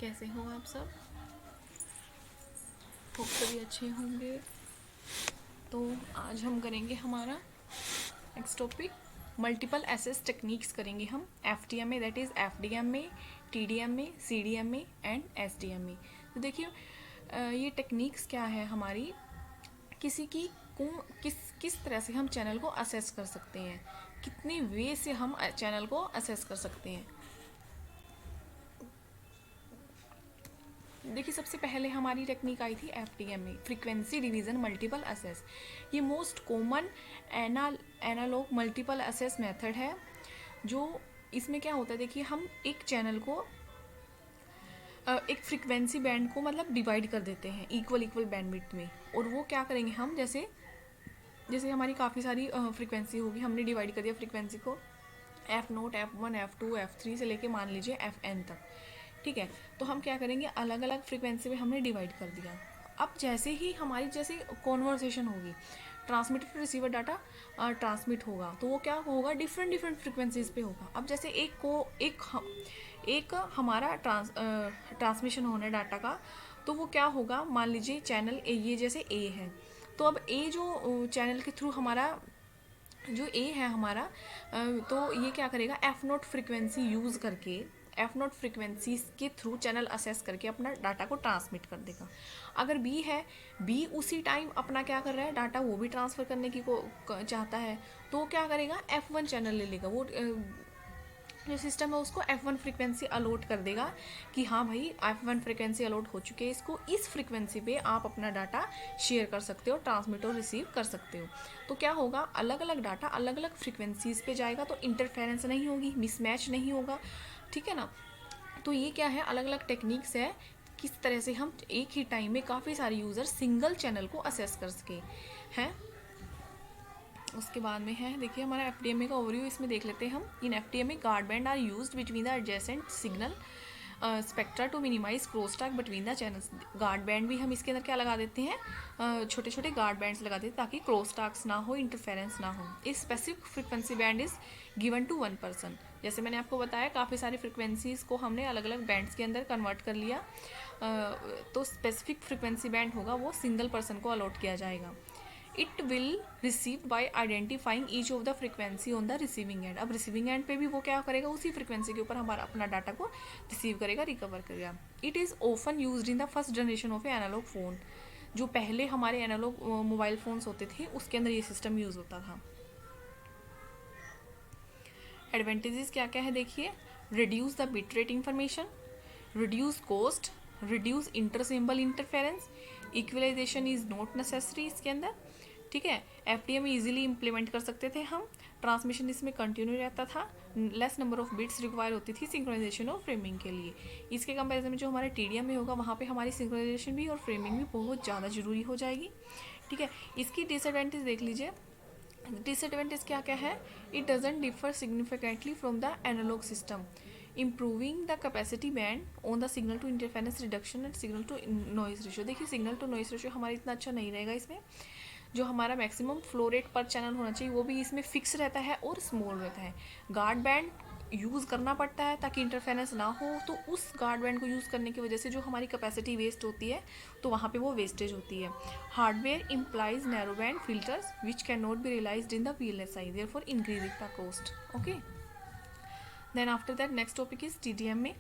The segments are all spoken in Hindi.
कैसे हो आप सब? होप सभी अच्छे होंगे। तो आज हम करेंगे हमारा next topic multiple access techniques करेंगे हम FTMA, that is FDMA, TDMA, CDMA and SDMA. तो देखिए ये टेक्निक्स क्या है हमारी, किसी की को किस तरह से हम चैनल को असेस कर सकते हैं, कितने वे से हम चैनल को असेस कर सकते हैं। देखिए सबसे पहले हमारी टेक्निक आई थी FTMA, frequency division multiple access. ये most common analog multiple access method है। जो इसमें क्या होता है, देखिए हम एक चैनल को एक फ्रीक्वेंसी बैंड को मतलब डिवाइड कर देते हैं इक्वल बैंडविड्थ में, और वो क्या करेंगे हम, जैसे जैसे हमारी काफ़ी सारी फ्रीक्वेंसी होगी, हमने डिवाइड कर दिया फ्रीक्वेंसी को F0, F1, F2, F3 से लेके मान लीजिए Fn तक। ठीक है, तो हम क्या करेंगे, अलग अलग फ्रीक्वेंसी में हमने डिवाइड कर दिया। अब जैसे ही हमारी जैसे कॉन्वर्सेशन होगी, transmitter to receiver data transmit होगा, तो वो क्या होगा, डिफरेंट डिफरेंट फ्रीक्वेंसीज पे होगा। अब जैसे एक हमारा ट्रांसमिशन होना है डाटा का, तो वो क्या होगा, मान लीजिए चैनल ए, ये जैसे ए है, तो अब ए जो चैनल के थ्रू हमारा जो ए है हमारा, तो ये क्या करेगा, F0 फ्रिक्वेंसी यूज़ करके F0 फ्रिक्वेंसी के थ्रू चैनल असेस करके अपना डाटा को ट्रांसमिट कर देगा। अगर बी है, बी उसी टाइम अपना क्या कर रहा है, डाटा वो भी ट्रांसफ़र करने की को चाहता है, तो वो क्या करेगा, F1 चैनल ले लेगा। वो जो सिस्टम है उसको F1 फ्रिक्वेंसी अलॉट कर देगा कि हाँ भाई F1 फ्रिक्वेंसी अलॉट हो चुकी है, इसको इस फ्रिक्वेंसी पे आप अपना डाटा शेयर कर सकते हो, ट्रांसमिट और रिसीव कर सकते हो। तो क्या होगा, अलग अलग डाटा अलग अलग फ्रिक्वेंसीज पे जाएगा, तो इंटरफेरेंस नहीं होगी, मिसमैच नहीं होगा। ठीक है ना। तो ये क्या है, अलग अलग टेक्निक्स है किस तरह से हम एक ही टाइम में काफ़ी सारे यूज़र सिंगल चैनल को असेस कर सके हैं। उसके बाद में है, देखिए हमारा एफडीएमए का ओवरव्यू इसमें देख लेते हैं हम। In FDMA guard band are used between the adjacent signal spectra to minimise crosstalk between the channels. Guard band भी हम इसके अंदर क्या लगा देते हैं, छोटे छोटे गार्ड बैंड्स लगा देते हैं ताकि क्रॉसटॉक्स ना हो, इंटरफेरेंस ना हो। इस specific frequency band is given to 1%। जैसे मैंने आपको बताया, काफ़ी सारी फ्रिक्वेंसीज को हमने अलग अलग बैंड्स के अंदर कन्वर्ट कर लिया, तो स्पेसिफिक फ्रिक्वेंसी बैंड होगा वो सिंगल पर्सन को अलॉट किया जाएगा। It will receive by identifying each of the frequency on the receiving end. अब रिसीविंग एंड पे भी वो क्या करेगा, उसी फ्रिक्वेंसी के ऊपर हमारा अपना डाटा को रिसीव करेगा, रिकवर करेगा। It is often used in the first generation of a analog phone. जो पहले हमारे एनालॉग मोबाइल फ़ोन्स होते थे उसके अंदर ये सिस्टम यूज़ होता था। एडवांटेजेस क्या क्या है देखिए, reduce the bit rate information, reduce cost, reduce inter symbol interference, equalization is not necessary इसके अंदर। ठीक है, एफडीएम इजीली इम्प्लीमेंट कर सकते थे हम, ट्रांसमिशन इसमें कंटिन्यू रहता था, less number of bits require होती थी सिंक्रोनाइजेशन और फ्रेमिंग के लिए। इसके कंपैरिजन में जो हमारे टीडीएम में होगा, वहाँ पे हमारी सिंक्रोनाइजेशन भी और फ्रेमिंग भी बहुत ज़्यादा ज़रूरी हो जाएगी। ठीक है, इसकी डिसएडवांटेज देख लीजिए। डिसएडवांटेज क्या क्या है, it doesn't differ significantly from the analog system, improving the capacity band on the signal to interference reduction and signal to noise ratio. देखिए सिग्नल टू नॉइज रेशियो हमारा इतना अच्छा नहीं रहेगा इसमें। जो हमारा maximum flow rate per channel होना चाहिए वो भी इसमें फिक्स रहता है और स्मॉल रहता है। गार्ड बैंड यूज़ करना पड़ता है ताकि इंटरफेरेंस ना हो, तो उस गार्ड बैंड को यूज़ करने की वजह से जो हमारी कैपेसिटी वेस्ट होती है, तो वहाँ पे वो वेस्टेज होती है। Hardware implies narrow band filters which can not be realized in the VLSI, therefore increasing the cost. Okay, then after that next topic is TDMA।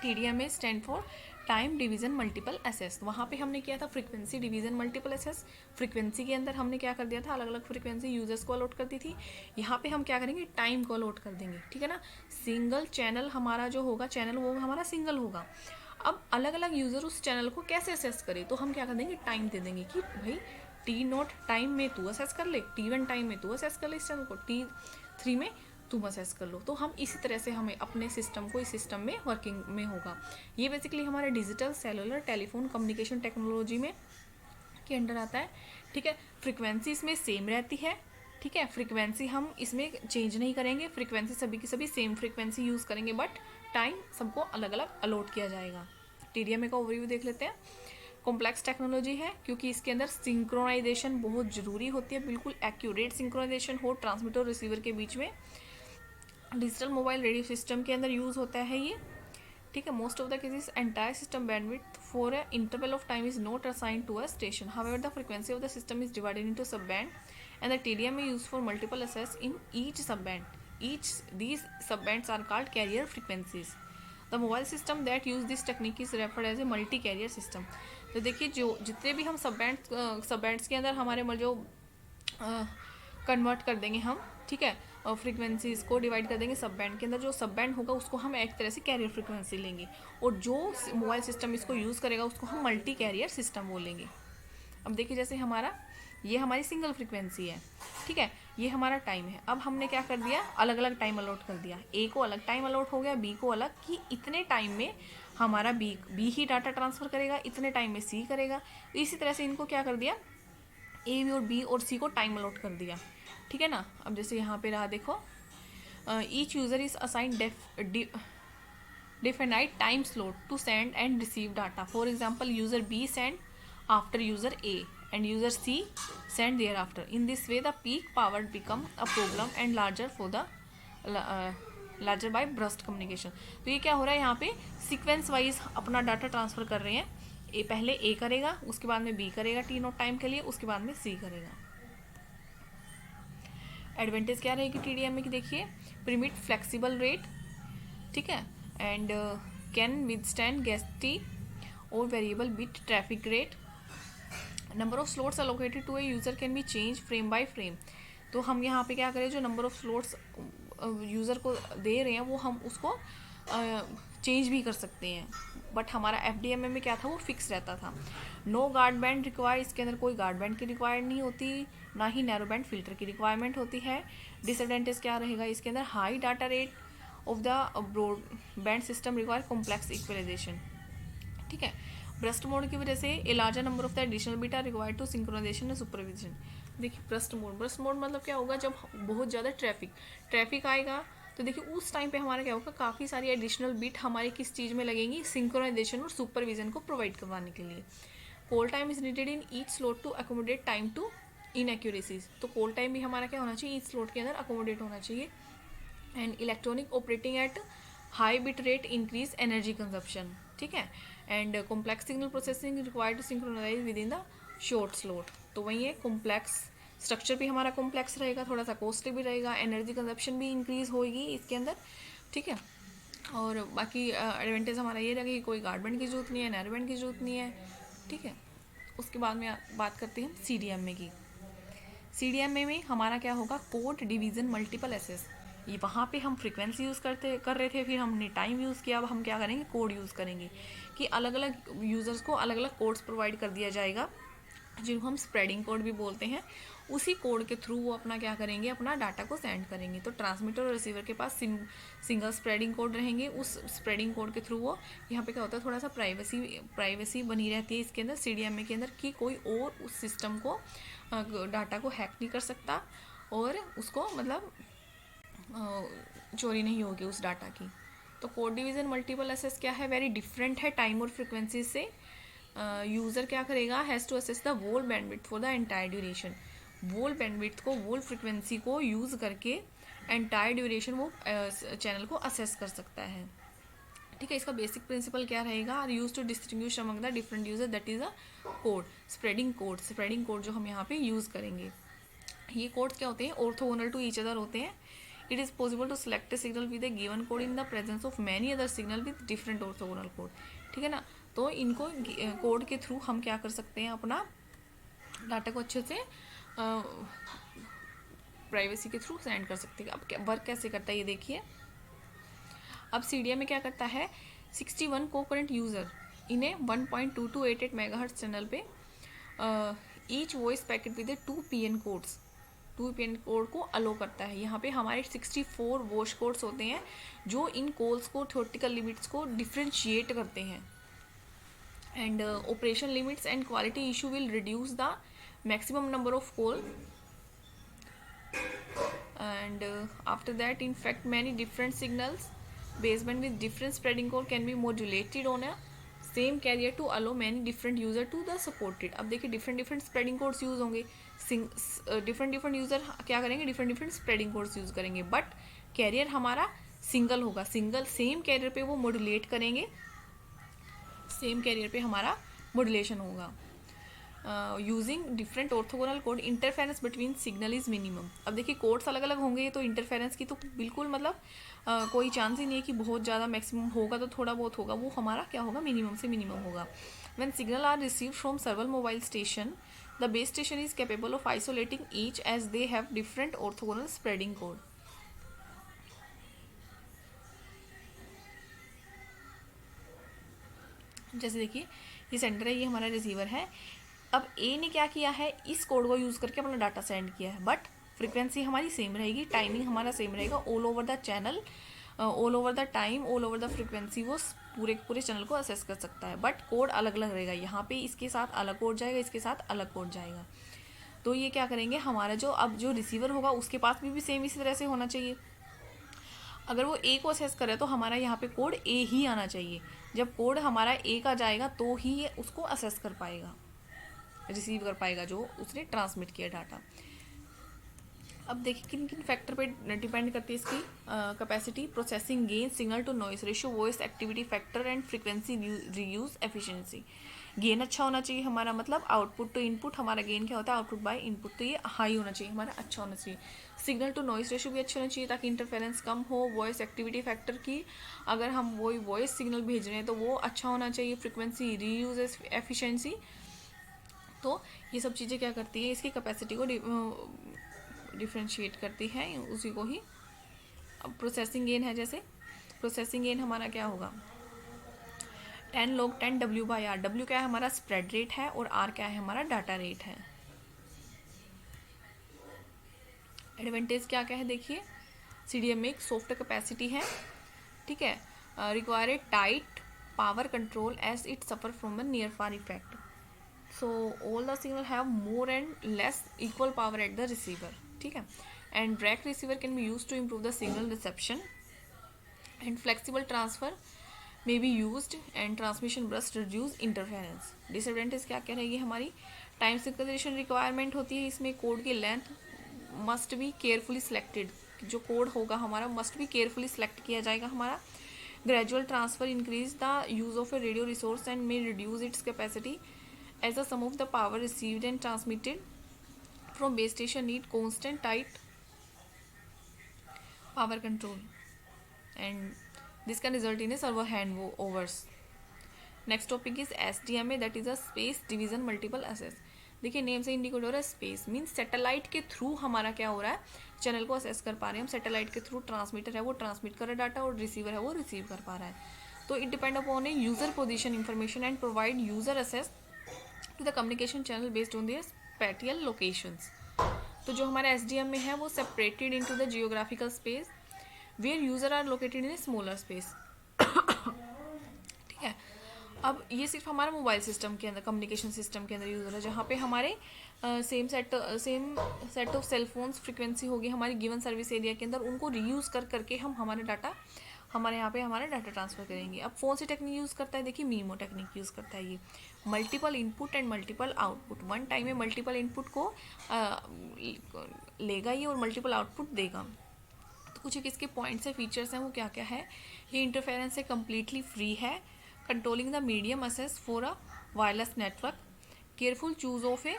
TDMA stand for time division multiple access. वहाँ पे हमने किया था frequency division multiple access. Frequency के अंदर हमने क्या कर दिया था, अलग अलग फ्रीक्वेंसी यूजर्स को अलॉट कर दी थी। यहाँ पे हम क्या करेंगे, टाइम को अलॉट कर देंगे। ठीक है ना, सिंगल चैनल हमारा जो होगा, चैनल वो हमारा सिंगल होगा। अब अलग अलग यूज़र उस चैनल को कैसे असेस करे, तो हम क्या कर देंगे, टाइम दे देंगे कि भाई T0 टाइम में तू असेस कर ले, T1 टाइम में तू असेस कर ले इस चैनल को, T3 में तुम असेस कर लो। तो हम इसी तरह से हमें अपने सिस्टम को इस सिस्टम में वर्किंग में होगा। ये बेसिकली हमारे digital cellular telephone communication technology में के अंडर आता है। ठीक है, फ्रिक्वेंसी इसमें सेम रहती है। ठीक है, फ्रिक्वेंसी हम इसमें चेंज नहीं करेंगे, फ्रिक्वेंसी सभी की सभी सेम फ्रिक्वेंसी यूज़ करेंगे, बट टाइम सबको अलग अलग अलॉट किया जाएगा। TDMA का ओवरव्यू देख लेते हैं। कॉम्प्लेक्स टेक्नोलॉजी है क्योंकि इसके अंदर सिंक्रोनाइजेशन बहुत ज़रूरी होती है, बिल्कुल एक्यूरेट सिंक्रोनाइजेशन हो ट्रांसमीटर और रिसीवर के बीच में। डिजिटल मोबाइल रेडियो सिस्टम के अंदर यूज़ होता है ये। ठीक है, most of the cases entire system bandwidth for a interval of time is not assigned to a station, however the frequency of the system is divided into sub band and the TDM is used for multiple access in each subband. These subbands are called carrier frequencies. The mobile system that use this technique is referred as a multi carrier system. तो देखिए जो जितने भी हम सबबैंड्स के अंदर हमारे जो कन्वर्ट कर देंगे हम, ठीक है, और फ्रीक्वेंसीज को डिवाइड कर देंगे सब बैंड के अंदर, जो सब बैंड होगा उसको हम एक तरह से कैरियर फ्रीक्वेंसी लेंगे, और जो मोबाइल सिस्टम इसको यूज़ करेगा उसको हम मल्टी कैरियर सिस्टम बोलेंगे। अब देखिए जैसे हमारा ये हमारी सिंगल फ्रीक्वेंसी है, ठीक है, ये हमारा टाइम है। अब हमने क्या कर दिया, अलग अलग टाइम अलॉट कर दिया, ए को अलग टाइम अलॉट हो गया, बी को अलग, कि इतने टाइम में हमारा बी ही डाटा ट्रांसफ़र करेगा, इतने टाइम में सी करेगा। तो इसी तरह से इनको क्या कर दिया, ए और बी और सी को टाइम अलॉट कर दिया, ठीक है ना। अब जैसे यहाँ पे रहा देखो, each user is assign definite time slot to send and receive data. For example, user B send after user A and user C send thereafter. In this way, the peak power become a problem and larger for the larger by burst communication. तो ये क्या हो रहा है, यहाँ पे सीक्वेंस वाइज अपना डाटा ट्रांसफ़र कर रहे हैं। पहले ए करेगा, उसके बाद में बी करेगा टी नोट टाइम के लिए, उसके बाद में सी करेगा। एडवांटेज क्या रहेगी TDMA की, देखिए, प्रिमिट फ्लेक्सिबल रेट, ठीक है, and can withstand gusty or variable bit traffic rate. Number of slots allocated to a user can be changed frame by frame. तो हम यहाँ पे क्या करें, जो नंबर ऑफ स्लॉट्स यूज़र को दे रहे हैं वो हम उसको चेंज भी कर सकते हैं, बट हमारा FDMA में क्या था, वो फिक्स रहता था। नो गार्ड बैंड रिक्वायर, इसके अंदर कोई गार्ड बैंड की रिक्वायर्ड नहीं होती, ना ही नैरो बैंड फिल्टर की रिक्वायरमेंट होती है। डिसएडवांटेज क्या रहेगा इसके अंदर, high data rate of the broadband system require complex equalization, ठीक है। ब्रस्ट मोड की वजह से a larger number of the additional bit are required to synchronization and supervision. देखिए ब्रस्ट मोड मतलब क्या होगा, जब बहुत ज़्यादा ट्रैफिक आएगा तो देखिए उस टाइम पे हमारा क्या होगा, काफ़ी सारी एडिशनल बिट हमारी किस चीज़ में लगेंगी, सिंक्रोनाइजेशन और सुपरविजन को प्रोवाइड करवाने के लिए। Call time is needed in each slot to accommodate time to inaccuracies. तो कॉल टाइम भी हमारा क्या होना चाहिए, ईच स्लॉट के अंदर अकोमोडेट होना चाहिए। And electronic operating at high bit rate increase energy consumption, ठीक है। And complex signal processing required to synchronize within the short slot. तो वही है, कॉम्प्लेक्स स्ट्रक्चर भी हमारा कॉम्प्लेक्स रहेगा, थोड़ा सा कॉस्टली भी रहेगा, एनर्जी कंजप्शन भी इंक्रीज होगी इसके अंदर, ठीक है। और बाकी एडवांटेज हमारा ये रहेगा कि कोई गार्ड बैंड की जरूरत नहीं है, नैरो बैंड की जरूरत नहीं है, ठीक है। उसके बाद में बात करते हैं हम CDMA की। CDMA में हमारा क्या होगा, कोड डिवीज़न मल्टीपल एसेस। ये वहाँ पे हम फ्रीक्वेंसी यूज़ कर रहे थे, फिर हमने टाइम यूज़ किया, अब हम क्या करेंगे, कोड यूज़ करेंगे, कि अलग अलग यूज़र्स को अलग अलग कोड्स प्रोवाइड कर दिया जाएगा, जिनको हम स्प्रेडिंग कोड भी बोलते हैं। उसी कोड के थ्रू वो अपना क्या करेंगे, अपना डाटा को सेंड करेंगे। तो ट्रांसमीटर और रिसीवर के पास सिंगल स्प्रेडिंग कोड रहेंगे, उस स्प्रेडिंग कोड के थ्रू वो, यहाँ पे क्या होता है, थोड़ा सा प्राइवेसी बनी रहती है इसके अंदर, CDMA के अंदर, कि कोई और उस सिस्टम को डाटा को हैक नहीं कर सकता और उसको मतलब चोरी नहीं होगी उस डाटा की। तो कोड डिवीज़न मल्टीपल एसेस क्या है, वेरी डिफरेंट है टाइम और फ्रिक्वेंसी से। यूज़र क्या करेगा, has to access the whole bandwidth for the entire duration. Whole bandwidth को, वोल फ्रिक्वेंसी को यूज़ करके एंटायर ड्यूरेशन वो चैनल को असेस कर सकता है, ठीक है। इसका बेसिक प्रिंसिपल क्या रहेगा, are used to distinguish among the different user, that is a code, spreading code जो हम यहाँ पे यूज़ करेंगे। ये कोड्स क्या होते हैं, ऑर्थोगोनल टू ईच अदर होते हैं। It is possible to select a signal with a given code in the presence of many other signal with different orthogonal code, ठीक है ना। तो इनको कोड के थ्रू हम क्या कर सकते हैं, अपना डाटा को अच्छे से प्राइवेसी के थ्रू सेंड कर सकते हैं। अब क्या वर्क कैसे करता है ये देखिए। अब CDMA क्या करता है, 61 concurrent user in a 1.2288 megahertz channel पे each voice packet with 2 PN codes, 2 PN code को अलो करता है। यहाँ पे हमारे 64 वॉश कोड्स होते हैं जो इन कॉल्स को, थ्योरेटिकल लिमिट्स को डिफ्रेंशिएट करते हैं। And operation limits and quality issue will reduce the maximum number of call, and after that in fact many different signals baseband with different spreading code can be modulated on a same carrier to allow many different user to the supported। अब देखिए different spreading codes यूज़ होंगे, different user क्या करेंगे, different spreading codes यूज़ करेंगे, बट कैरियर हमारा सिंगल होगा, सिंगल सेम कैरियर पे वो मॉड्यूलेट करेंगे, सेम कैरियर पे हमारा मॉड्यूलेशन होगा। Using different orthogonal code, interference between signal is minimum. अब देखिए कोड्स अलग अलग होंगे तो इंटरफेरेंस की तो बिल्कुल मतलब कोई चांस ही नहीं है कि बहुत ज़्यादा मैक्सिमम होगा, तो थोड़ा बहुत होगा, वो हमारा क्या होगा, मिनिमम से मिनिमम होगा। When signal are received from several mobile station, the base station is capable of isolating each as they have different orthogonal spreading code. जैसे देखिए ये सेंडर है, ये हमारा रिसीवर है। अब ए ने क्या किया है, इस कोड को यूज़ करके अपना डाटा सेंड किया है, बट फ्रीक्वेंसी हमारी सेम रहेगी, टाइमिंग हमारा सेम रहेगा, all over the channel, all over the time, all over the frequency, वो पूरे पूरे चैनल को असेस कर सकता है, बट कोड अलग अलग रहेगा। यहाँ पे इसके साथ अलग कोड जाएगा, इसके साथ अलग कोड जाएगा। तो ये क्या करेंगे, हमारा जो अब जो रिसीवर होगा उसके पास भी सेम इसी तरह से होना चाहिए। अगर वो ए को असेस करे तो हमारा यहाँ पे कोड ए ही आना चाहिए। जब कोड हमारा ए का जाएगा तो ही ये उसको असेस कर पाएगा, रिसीव कर पाएगा जो उसने ट्रांसमिट किया डाटा। अब देखिए किन किन फैक्टर पे डिपेंड करती है इसकी capacity, processing gain, signal to noise ratio, voice activity factor and frequency reuse efficiency. Gain अच्छा होना चाहिए हमारा, मतलब आउटपुट टू इनपुट, हमारा गेन क्या होता है, आउटपुट बाय इनपुट, तो ये हाई होना चाहिए हमारा, अच्छा होना चाहिए। सिग्नल टू नॉइस रेशियो भी अच्छा होना चाहिए ताकि इंटरफेरेंस कम हो। वॉइस एक्टिविटी फैक्टर की, अगर हम वही वॉइस सिग्नल भेज रहे हैं तो वो अच्छा होना चाहिए। फ्रीक्वेंसी रीयूज एफिशिएंसी, तो ये सब चीज़ें क्या करती है, इसकी कैपेसिटी को डिफ्रेंशिएट करती है उसी को ही। अब प्रोसेसिंग गेन है, जैसे प्रोसेसिंग गेन हमारा क्या होगा, 10 log 10 W/R। W क्या है हमारा स्प्रेड रेट है, और R क्या है हमारा डाटा रेट है। एडवांटेज क्या क्या है देखिए, CDM में एक सॉफ्ट कैपेसिटी है, ठीक है, require a tight power control as it suffer from a near far effect, so all the signal have more and less equal power at the receiver, ठीक है। And drag receiver can be use to improve the signal reception, and flexible transfer may be used and transmission burst reduce interference। Disadvantage क्या क्या रहेगी हमारी, टाइम सिंक्रोनाइजेशन रिक्वायरमेंट होती है इसमें, कोड की length must be carefully selected, जो कोड होगा हमारा मस्ट बी केयरफुली सिलेक्ट किया जाएगा हमारा। Gradual transfer increase the use of a radio resource and may reduce its capacity as the sum of the power received and transmitted from base station need constant tight power control and this can result in a server handovers। Next topic is SDMA, that is a space division multiple assess. देखिए नेम से इंडिकेट हो रहा है, स्पेस मीन्स सैटेलाइट के थ्रू हमारा क्या हो रहा है, चैनल को असेस कर पा रहे हैं हम। सैटेलाइट के थ्रू ट्रांसमीटर है वो ट्रांसमिट कर रहा है डाटा, और रिसीवर है वो रिसीव कर पा रहा है। तो it depend upon a user position information and provide user access to the communication channel based on their spatial locations. तो जो हमारा SDM में है वो separated into the geographical space where user are located in a smaller space, ठीक है। अब ये सिर्फ हमारा मोबाइल सिस्टम के अंदर, कम्युनिकेशन सिस्टम के अंदर यूज हो रहा है, जहाँ पे हमारे same set of cellphones frequency होगी हमारी गिवन सर्विस एरिया के अंदर, उनको रीयूज़ कर करके हम हमारे डाटा, हमारे यहाँ पे हमारा डाटा ट्रांसफर करेंगे। अब कौन सी टेक्निक यूज़ करता है, देखिए मीमो टेक्निक यूज़ करता है ये, multiple input and multiple output. One time में मल्टीपल इनपुट को लेगा ये और मल्टीपल आउटपुट देगा। तो कुछ एक इसके पॉइंट्स है, फीचर्स हैं, वो क्या क्या है। ये इंटरफेरेंस से कम्प्लीटली फ्री है, controlling the medium assess for a wireless network, careful choose of A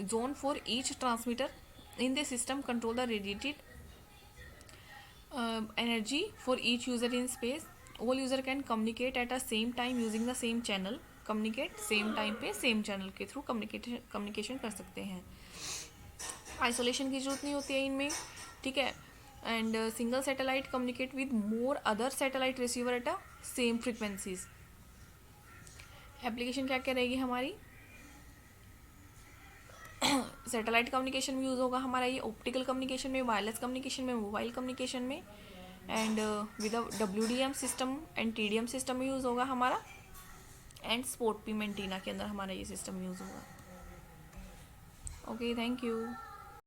zone for each transmitter in the system, control the radiated energy for each user in space, all user can communicate at a same time using the same channel, communicate same time पे same channel के थ्रू communication कर सकते हैं। आइसोलेशन की जरूरत नहीं होती है इनमें, ठीक है। And single satellite communicate with more other satellite receiver at a same frequencies. Application क्या क्या रहेगी हमारी, सैटेलाइट कम्युनिकेशन में यूज़ होगा हमारा ये, ऑप्टिकल कम्युनिकेशन में, वायरलेस कम्युनिकेशन में, मोबाइल कम्युनिकेशन में, and with WDM system and TDM system में यूज़ होगा हमारा, एंड स्पोर्ट पी एंटीना के अंदर हमारा ये सिस्टम यूज़ होगा। Okay, thank you.